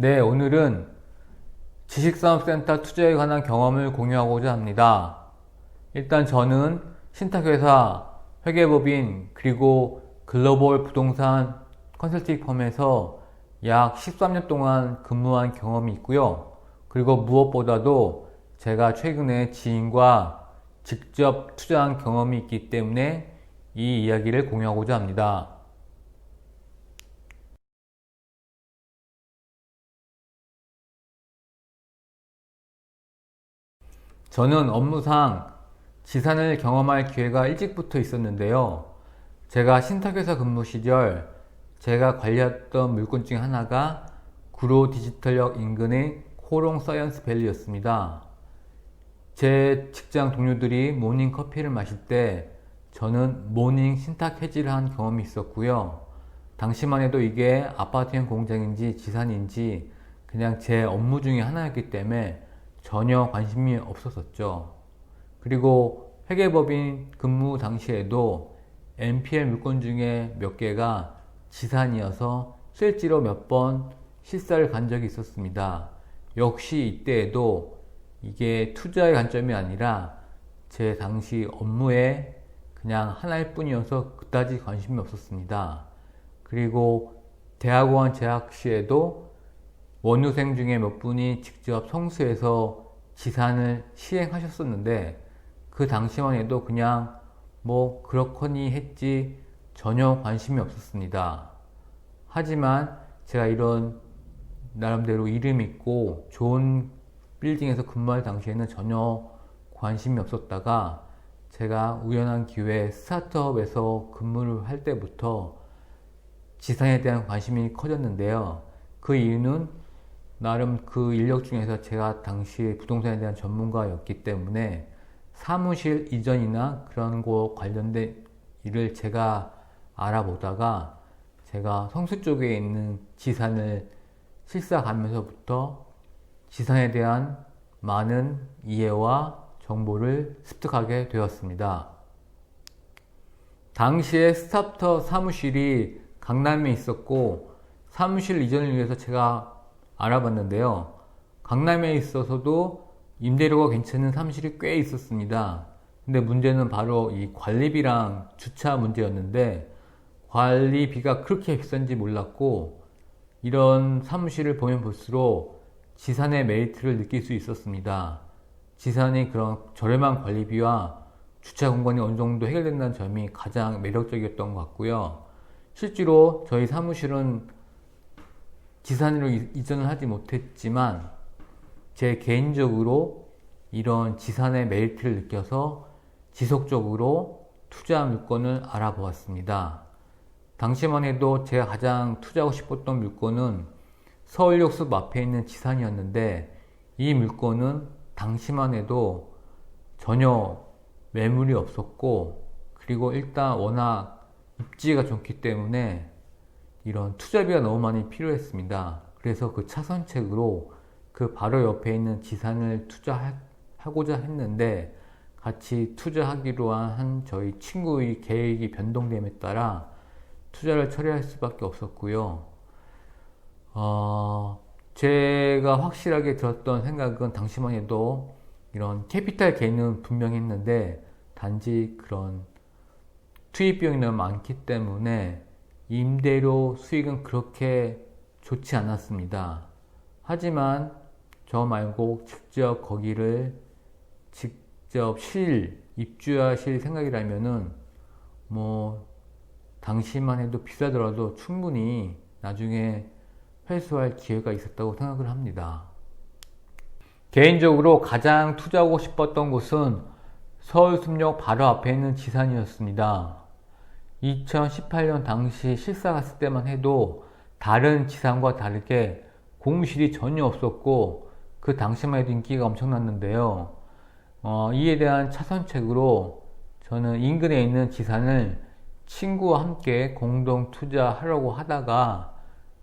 네, 오늘은 지식산업센터 투자에 관한 경험을 공유하고자 합니다. 일단 저는 신탁회사, 회계법인, 그리고 글로벌 부동산 컨설팅 펌에서 약 13년 동안 근무한 경험이 있고요. 그리고 무엇보다도 제가 최근에 지인과 직접 투자한 경험이 있기 때문에 이 이야기를 공유하고자 합니다. 저는 업무상 지산을 경험할 기회가 일찍부터 있었는데요. 제가 신탁회사 근무 시절 제가 관리했던 물건 중 하나가 구로 디지털역 인근의 코롱 사이언스 밸리였습니다. 제 직장 동료들이 모닝 커피를 마실 때 저는 모닝 신탁 해지를 한 경험이 있었고요. 당시만 해도 이게 아파트형 공장인지 지산인지 그냥 제 업무 중에 하나였기 때문에 전혀 관심이 없었었죠. 그리고 회계법인 근무 당시에도 NPL 물건 중에 몇 개가 지산이어서 실제로 몇 번 실사를 간 적이 있었습니다. 역시 이때에도 이게 투자의 관점이 아니라 제 당시 업무에 그냥 하나일 뿐이어서 그다지 관심이 없었습니다. 그리고 대학원 재학 시에도 원우생 중에 몇 분이 직접 성수에서 지산을 시행하셨었는데 그 당시만 해도 그냥 뭐 그렇거니 했지 전혀 관심이 없었습니다. 하지만 제가 이런 나름대로 이름 있고 좋은 빌딩에서 근무할 당시에는 전혀 관심이 없었다가 제가 우연한 기회에 스타트업에서 근무를 할 때부터 지산에 대한 관심이 커졌는데요. 그 이유는 나름 그 인력 중에서 제가 당시 부동산에 대한 전문가였기 때문에 사무실 이전이나 그런 거 관련된 일을 제가 알아보다가 제가 성수 쪽에 있는 지산을 실사 가면서부터 지산에 대한 많은 이해와 정보를 습득하게 되었습니다. 당시에 스타트업 사무실이 강남에 있었고 사무실 이전을 위해서 제가 알아봤는데요. 강남에 있어서도 임대료가 괜찮은 사무실이 꽤 있었습니다. 근데 문제는 바로 이 관리비랑 주차 문제였는데 관리비가 그렇게 비싼지 몰랐고 이런 사무실을 보면 볼수록 지산의 메리트를 느낄 수 있었습니다. 지산이 그런 저렴한 관리비와 주차 공간이 어느 정도 해결된다는 점이 가장 매력적이었던 것 같고요. 실제로 저희 사무실은 지산으로 이전을 하지 못했지만 제 개인적으로 이런 지산의 메리트를 느껴서 지속적으로 투자 물건을 알아보았습니다. 당시만 해도 제가 가장 투자하고 싶었던 물건은 서울역 숲 앞에 있는 지산이었는데 이 물건은 당시만 해도 전혀 매물이 없었고 그리고 일단 워낙 입지가 좋기 때문에 이런 투자비가 너무 많이 필요했습니다. 그래서 그 차선책으로 그 바로 옆에 있는 지산을 투자하고자 했는데 같이 투자하기로 한 저희 친구의 계획이 변동됨에 따라 투자를 처리할 수밖에 없었고요. 제가 확실하게 들었던 생각은 당시만 해도 이런 캐피탈 게인은 분명히 했는데 단지 그런 투입 비용이 너무 많기 때문에 임대료 수익은 그렇게 좋지 않았습니다. 하지만 저 말고 직접 거기를 직접 입주하실 생각이라면은 뭐 당시만 해도 비싸더라도 충분히 나중에 회수할 기회가 있었다고 생각을 합니다. 개인적으로 가장 투자하고 싶었던 곳은 서울숲역 바로 앞에 있는 지산이었습니다. 2018년 당시 실사 갔을 때만 해도 다른 지산과 다르게 공실이 전혀 없었고 그 당시만 해도 인기가 엄청났는데요. 이에 대한 차선책으로 저는 인근에 있는 지산을 친구와 함께 공동 투자하려고 하다가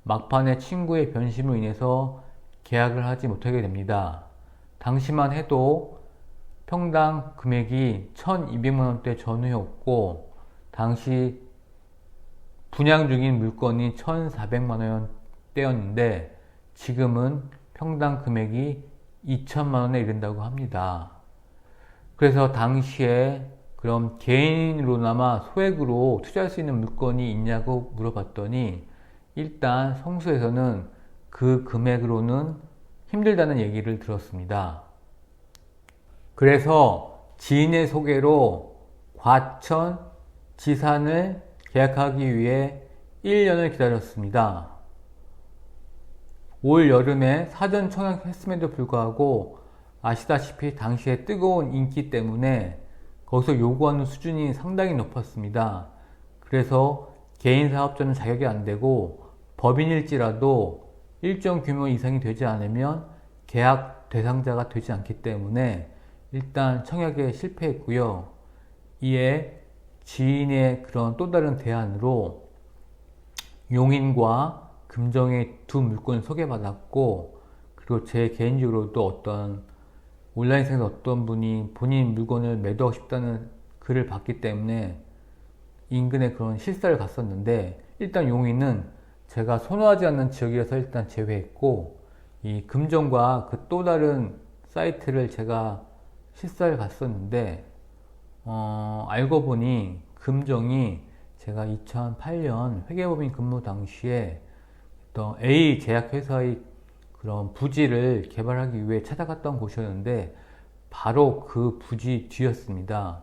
막판에 친구의 변심으로 인해서 계약을 하지 못하게 됩니다. 당시만 해도 평당 금액이 1200만원대 전후였고 당시 분양 중인 물건이 1400만원대였는데 지금은 평당 금액이 2천만 원에 이른다고 합니다. 그래서 당시에 그럼 개인으로나마 소액으로 투자할 수 있는 물건이 있냐고 물어봤더니 일단 성수에서는 그 금액으로는 힘들다는 얘기를 들었습니다. 그래서 지인의 소개로 과천 지산을 계약하기 위해 1년을 기다렸습니다. 올 여름에 사전 청약했음에도 불구하고 아시다시피 당시에 뜨거운 인기 때문에 거기서 요구하는 수준이 상당히 높았습니다. 그래서 개인 사업자는 자격이 안 되고 법인일지라도 일정 규모 이상이 되지 않으면 계약 대상자가 되지 않기 때문에 일단 청약에 실패했고요. 이에 지인의 그런 또 다른 대안으로 용인과 금정의 두 물건을 소개받았고, 그리고 제 개인적으로도 어떤 온라인상에서 어떤 분이 본인 물건을 매도하고 싶다는 글을 봤기 때문에 인근에 그런 실사를 갔었는데, 일단 용인은 제가 선호하지 않는 지역이라서 일단 제외했고, 이 금정과 그 또 다른 사이트를 제가 실사를 갔었는데 알고 보니 금정이 제가 2008년 회계법인 근무 당시에 어떤 A 제약회사의 그런 부지를 개발하기 위해 찾아갔던 곳이었는데 바로 그 부지 뒤였습니다.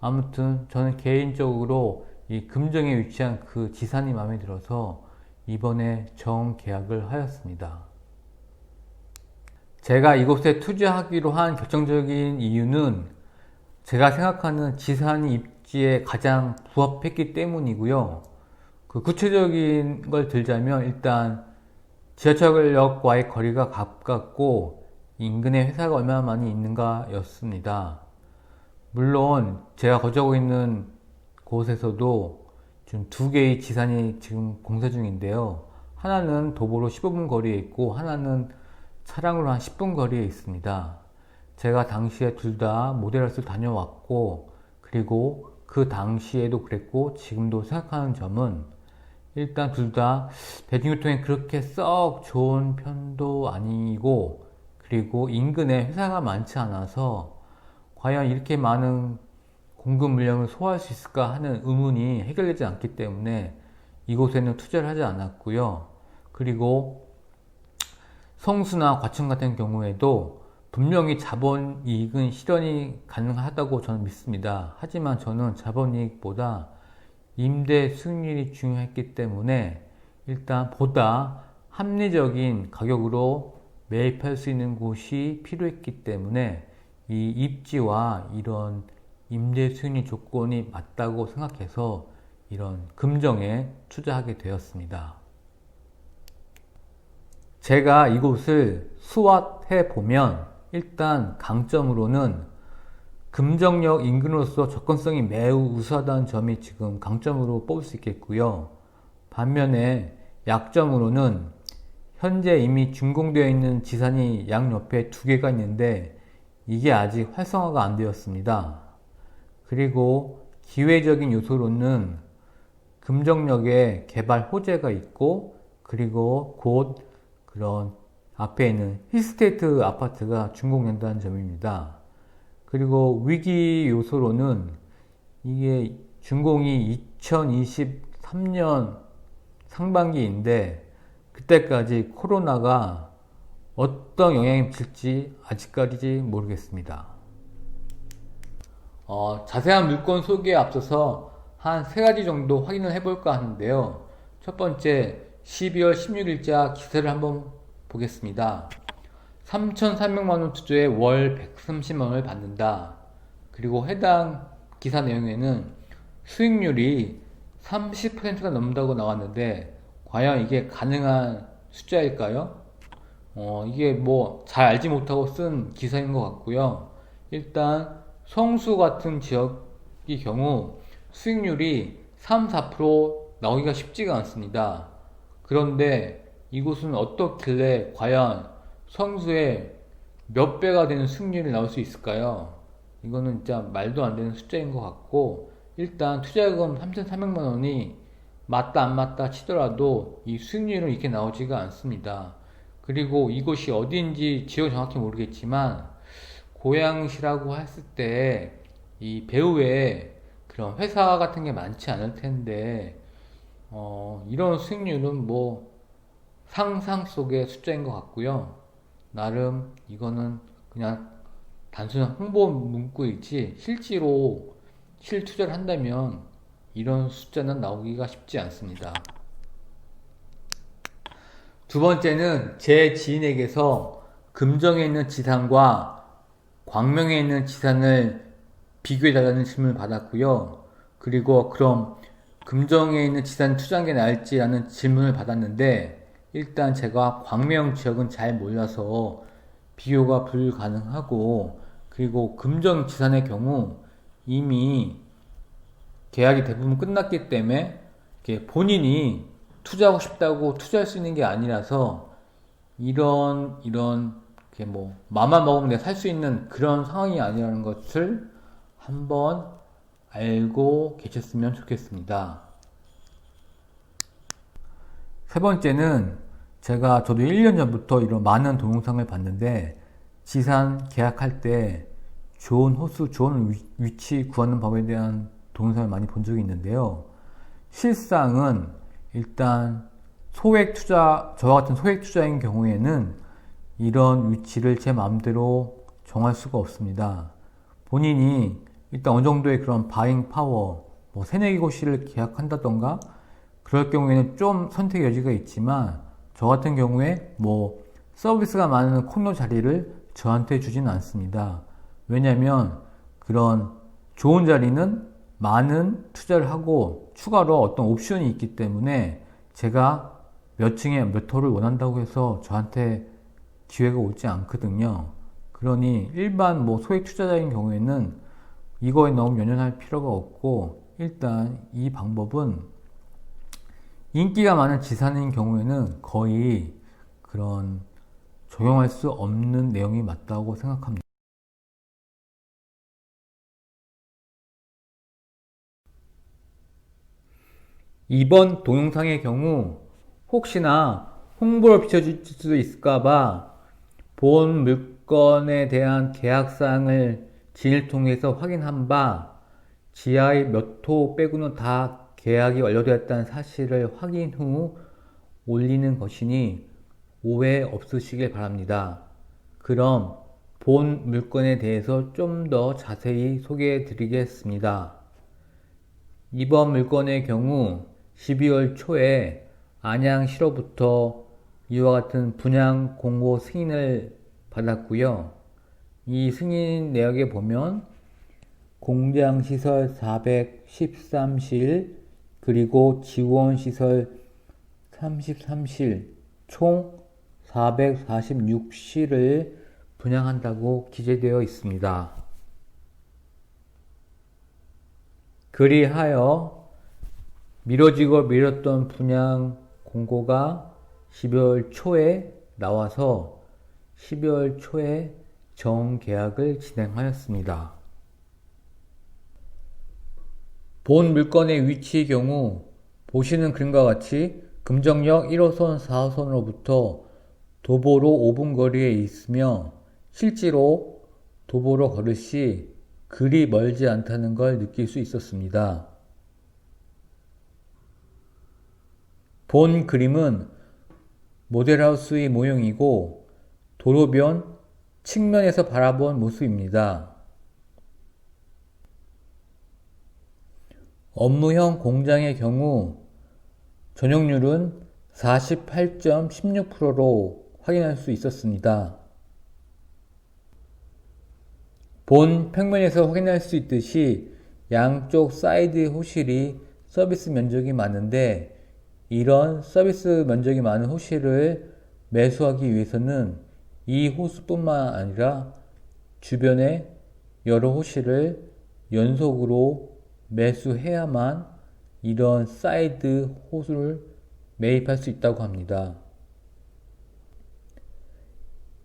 아무튼 저는 개인적으로 이 금정에 위치한 그 지산이 마음에 들어서 이번에 정계약을 하였습니다. 제가 이곳에 투자하기로 한 결정적인 이유는 제가 생각하는 지산이 입지에 가장 부합했기 때문이고요. 그 구체적인 걸 들자면 일단 지하철역과의 거리가 가깝고 인근에 회사가 얼마나 많이 있는가 였습니다. 물론 제가 거주하고 있는 곳에서도 지금 두 개의 지산이 지금 공사 중인데요. 하나는 도보로 15분 거리에 있고 하나는 차량으로 한 10분 거리에 있습니다. 제가 당시에 둘 다 모델하우스를 다녀왔고, 그리고 그 당시에도 그랬고 지금도 생각하는 점은 일단 둘 다 대중교통이 그렇게 썩 좋은 편도 아니고, 그리고 인근에 회사가 많지 않아서 과연 이렇게 많은 공급 물량을 소화할 수 있을까 하는 의문이 해결되지 않기 때문에 이곳에는 투자를 하지 않았고요. 그리고 성수나 과천 같은 경우에도 분명히 자본이익은 실현이 가능하다고 저는 믿습니다. 하지만 저는 자본이익보다 임대 수익률이 중요했기 때문에 일단 보다 합리적인 가격으로 매입할 수 있는 곳이 필요했기 때문에 이 입지와 이런 임대 수익률 조건이 맞다고 생각해서 이런 금정에 투자하게 되었습니다. 제가 이곳을 수확해 보면 일단 강점으로는 금정역 인근으로서 접근성이 매우 우수하다는 점이 지금 강점으로 뽑을 수 있겠고요. 반면에 약점으로는 현재 이미 준공되어 있는 지산이 양옆에 두 개가 있는데 이게 아직 활성화가 안 되었습니다. 그리고 기회적인 요소로는 금정역에 개발 호재가 있고, 그리고 곧 그런 앞에 있는 힐스테이트 아파트가 준공된다는 점입니다. 그리고 위기 요소로는 이게 준공이 2023년 상반기인데 그때까지 코로나가 어떤 영향을 미칠지 아직까지 모르겠습니다. 자세한 물건 소개에 앞서서 한 세 가지 정도 확인을 해볼까 하는데요. 첫 번째, 12월 16일자 기사를 한번 보겠습니다. 3,300만원 투자에 월 130만원을 받는다. 그리고 해당 기사 내용에는 수익률이 30%가 넘는다고 나왔는데 과연 이게 가능한 숫자일까요? 이게 뭐 잘 알지 못하고 쓴 기사인 것 같고요. 일단 성수 같은 지역의 경우 수익률이 3, 4% 나오기가 쉽지가 않습니다. 그런데 이곳은 어떻길래 과연 성수에 몇 배가 되는 수익률이 나올 수 있을까요? 이거는 진짜 말도 안 되는 숫자인 것 같고, 일단 투자금 3,300만원이 맞다 안 맞다 치더라도 이 수익률은 이렇게 나오지가 않습니다. 그리고 이곳이 어디인지 지역은 정확히 모르겠지만 고양시라고 했을 때 이 배후에 그런 회사 같은 게 많지 않을 텐데 이런 수익률은 뭐 상상 속의 숫자인 것 같고요. 나름 이거는 그냥 단순한 홍보 문구이지 실제로 실투자를 한다면 이런 숫자는 나오기가 쉽지 않습니다. 두 번째는 제 지인에게서 금정에 있는 지산과 광명에 있는 지산을 비교해달라는 질문을 받았고요. 그리고 그럼 금정에 있는 지산 투자한 게 나을지라는 질문을 받았는데 일단 제가 광명 지역은 잘 몰라서 비교가 불가능하고 그리고 금정 지산의 경우 이미 계약이 대부분 끝났기 때문에 본인이 투자하고 싶다고 투자할 수 있는 게 아니라서 이런 뭐 맘만 먹으면 내가 살 수 있는 그런 상황이 아니라는 것을 한번 알고 계셨으면 좋겠습니다. 세 번째는 저도 1년 전부터 이런 많은 동영상을 봤는데 지산 계약할 때 좋은 호수, 좋은 위치 구하는 법에 대한 동영상을 많이 본 적이 있는데요. 실상은 일단 소액 투자, 저와 같은 소액 투자인 경우에는 이런 위치를 제 마음대로 정할 수가 없습니다. 본인이 일단 어느 정도의 그런 바잉 파워, 뭐 세네 곳을 계약한다던가 그럴 경우에는 좀 선택의 여지가 있지만 저 같은 경우에 뭐 서비스가 많은 코너 자리를 저한테 주지는 않습니다. 왜냐면 그런 좋은 자리는 많은 투자를 하고 추가로 어떤 옵션이 있기 때문에 제가 몇 층에 몇 호를 원한다고 해서 저한테 기회가 오지 않거든요. 그러니 일반 뭐 소액 투자자인 경우에는 이거에 너무 연연할 필요가 없고 일단 이 방법은 인기가 많은 지산인 경우에는 거의 그런 적용할 수 없는 내용이 맞다고 생각합니다. 이번 동영상의 경우 혹시나 홍보를 비춰줄 수도 있을까봐 본 물건에 대한 계약사항을 지인을 통해서 확인한 바 지하의 몇 호 빼고는 다 계약이 완료되었다는 사실을 확인 후 올리는 것이니 오해 없으시길 바랍니다. 그럼 본 물건에 대해서 좀 더 자세히 소개해 드리겠습니다. 이번 물건의 경우 12월 초에 안양시로부터 이와 같은 분양 공고 승인을 받았고요. 이 승인 내역에 보면 공장시설 413실 그리고 지원시설 33실 총 446실을 분양한다고 기재되어 있습니다. 그리하여 미뤄지고 미뤘던 분양 공고가 12월 초에 나와서 12월 초에 정계약을 진행하였습니다. 본 물건의 위치의 경우 보시는 그림과 같이 금정역 1호선, 4호선으로부터 도보로 5분 거리에 있으며 실제로 도보로 걸으시 그리 멀지 않다는 걸 느낄 수 있었습니다. 본 그림은 모델하우스의 모형이고 도로변 측면에서 바라본 모습입니다. 업무형 공장의 경우 전용률은 48.16%로 확인할 수 있었습니다. 본 평면에서 확인할 수 있듯이 양쪽 사이드 호실이 서비스 면적이 많은데 이런 서비스 면적이 많은 호실을 매수하기 위해서는 이 호수뿐만 아니라 주변의 여러 호실을 연속으로 매수해야만 이런 사이드 호수를 매입할 수 있다고 합니다.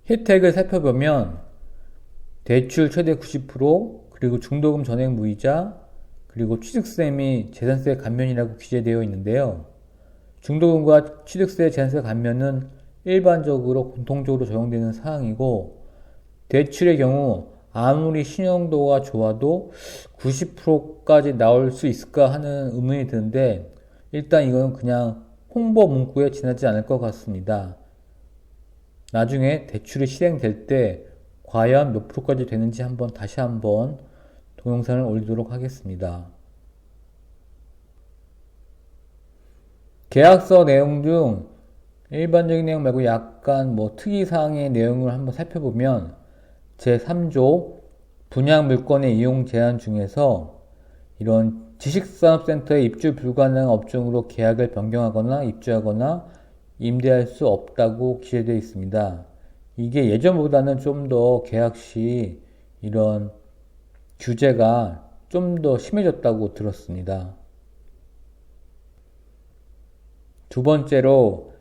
혜택을 살펴보면 대출 최대 90% 그리고 중도금 전액 무이자 그리고 취득세 및 재산세 감면이라고 기재되어 있는데요. 중도금과 취득세 재산세 감면은 일반적으로 공통적으로 적용되는 사항이고, 대출의 경우 아무리 신용도가 좋아도 90%까지 나올 수 있을까 하는 의문이 드는데, 일단 이건 그냥 홍보 문구에 지나지 않을 것 같습니다. 나중에 대출이 실행될 때 과연 몇 프로까지 되는지 다시 한번 동영상을 올리도록 하겠습니다. 계약서 내용 중 일반적인 내용 말고 약간 특이사항의 내용을 한번 살펴보면 제3조 분양물건의 이용 제한 중에서 이런 지식산업센터에 입주 불가능한 업종으로 계약을 변경하거나 입주하거나 임대할 수 없다고 기재되어 있습니다. 이게 예전보다는 좀 더 계약 시 이런 규제가 좀 더 심해졌다고 들었습니다. 두 번째로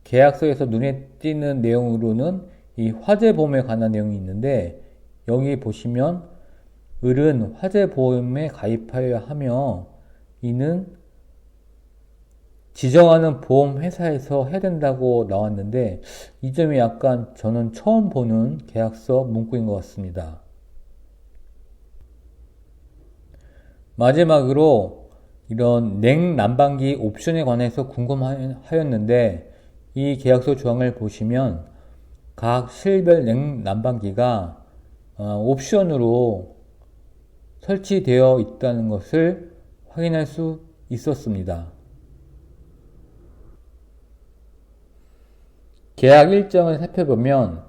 계약서에서 눈에 띄는 내용으로는 이 화재보험에 관한 내용이 있는데, 여기 보시면 을은 화재보험에 가입하여야 하며 이는 지정하는 보험회사에서 해야 된다고 나왔는데, 이 점이 약간 저는 처음 보는 계약서 문구인 것 같습니다. 마지막으로 이런 냉난방기 옵션에 관해서 궁금하였는데, 이 계약서 조항을 보시면 각 실별 냉난방기가 옵션으로 설치되어 있다는 것을 확인할 수 있었습니다. 계약 일정을 살펴보면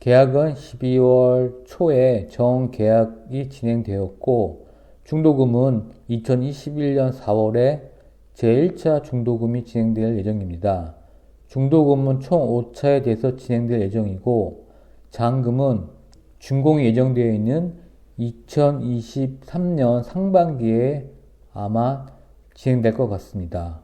계약은 12월 초에 정계약이 진행되었고, 중도금은 2021년 4월에 제1차 중도금이 진행될 예정입니다. 중도금은 총 5차에 대해서 진행될 예정이고, 잔금은 준공이 예정되어 있는 2023년 상반기에 아마 진행될 것 같습니다.